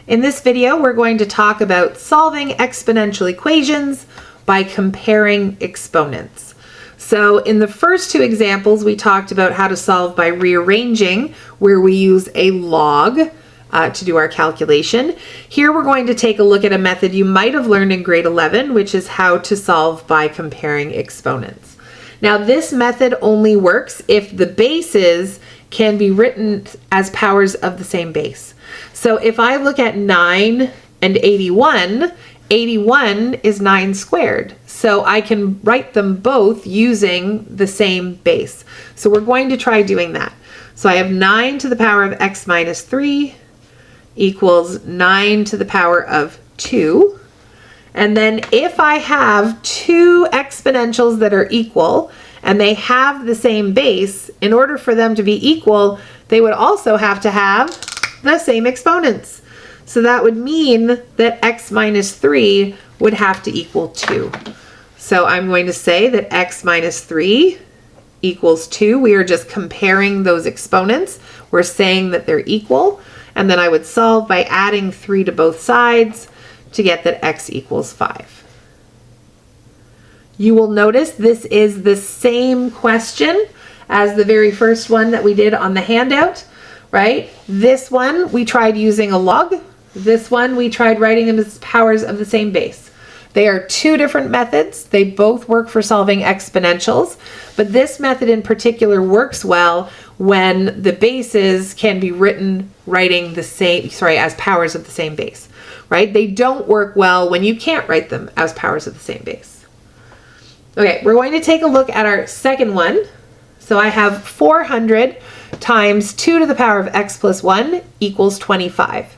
In this video, we're going to talk about solving exponential equations by comparing exponents. So in the first two examples, we talked about how to solve by rearranging, where we use a log to do our calculation. Here we're going to take a look at a method you might have learned in grade 11, which is how to solve by comparing exponents. Now this method only works if the bases can be written as powers of the same base. So if I look at 9 and 81, 81 is 9 squared. So I can write them both using the same base. So we're going to try doing that. So I have 9 to the power of x minus 3 equals 9 to the power of 2. And then if I have two exponentials that are equal and they have the same base, in order for them to be equal, they would also have to have the same exponents. So that would mean that x minus 3 would have to equal 2. So I'm going to say that x minus 3 equals 2. We are just comparing those exponents. We're saying that they're equal. And then I would solve by adding 3 to both sides to get that x equals 5. You will notice this is the same question as the very first one that we did on the handout, right? This one we tried using a log. This one we tried writing them as powers of the same base. They are two different methods. They both work for solving exponentials, but this method in particular works well when the bases can be written writing the same, as powers of the same base, right? They don't work well when you can't write them as powers of the same base. Okay, we're going to take a look at our second one. So I have 400 times 2 to the power of x plus 1 equals 25.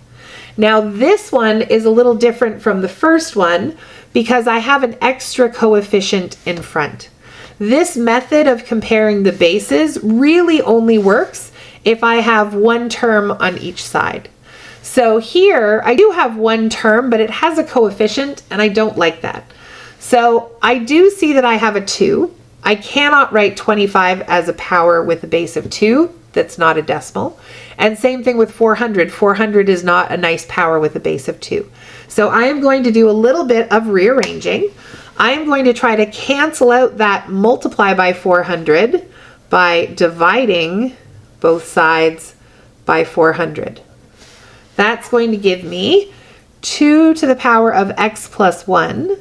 Now this one is a little different from the first one because I have an extra coefficient in front. This method of comparing the bases really only works if I have one term on each side. So here I do have one term, but it has a coefficient and I don't like that. So I do see that I have a 2. I cannot write 25 as a power with a base of 2. That's not a decimal. And same thing with 400. 400 is not a nice power with a base of 2. So I am going to do a little bit of rearranging. I am going to try to cancel out that multiply by 400 by dividing both sides by 400. That's going to give me 2 to the power of x plus 1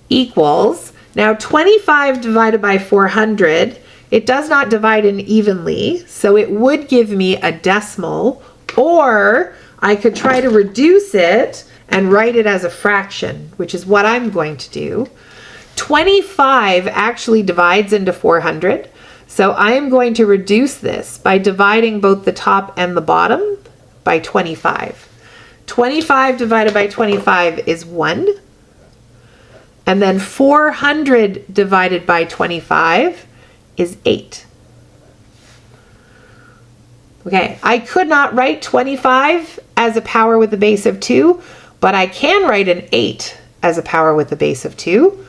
equals, now 25 divided by 400, it does not divide in evenly, so it would give me a decimal, or I could try to reduce it and write it as a fraction, which is what I'm going to do. 25 actually divides into 400, so I am going to reduce this by dividing both the top and the bottom by 25. 25 divided by 25 is 1. And then 400 divided by 25 is 8. Okay, I could not write 25 as a power with a base of 2, but I can write an 8 as a power with a base of 2.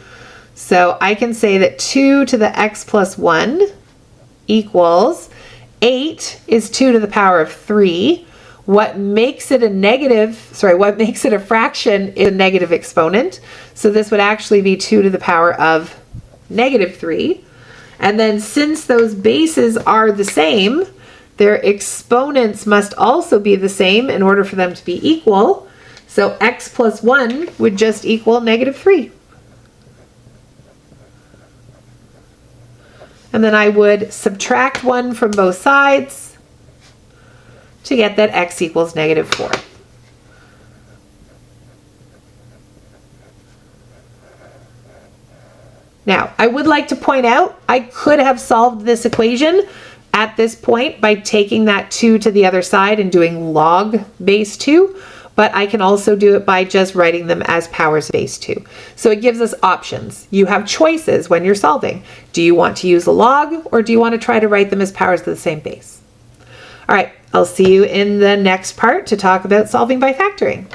So I can say that 2 to the x plus 1 equals 8 is 2 to the power of 3. What makes it a fraction is a negative exponent. So this would actually be 2 to the power of negative 3. And then since those bases are the same, their exponents must also be the same in order for them to be equal. So x plus 1 would just equal negative 3. And then I would subtract 1 from both sides to get that x equals negative 4. Now, I would like to point out, I could have solved this equation at this point by taking that 2 to the other side and doing log base 2, but I can also do it by just writing them as powers base 2. So it gives us options. You have choices when you're solving. Do you want to use a log, or do you want to try to write them as powers of the same base? All right, I'll see you in the next part to talk about solving by factoring.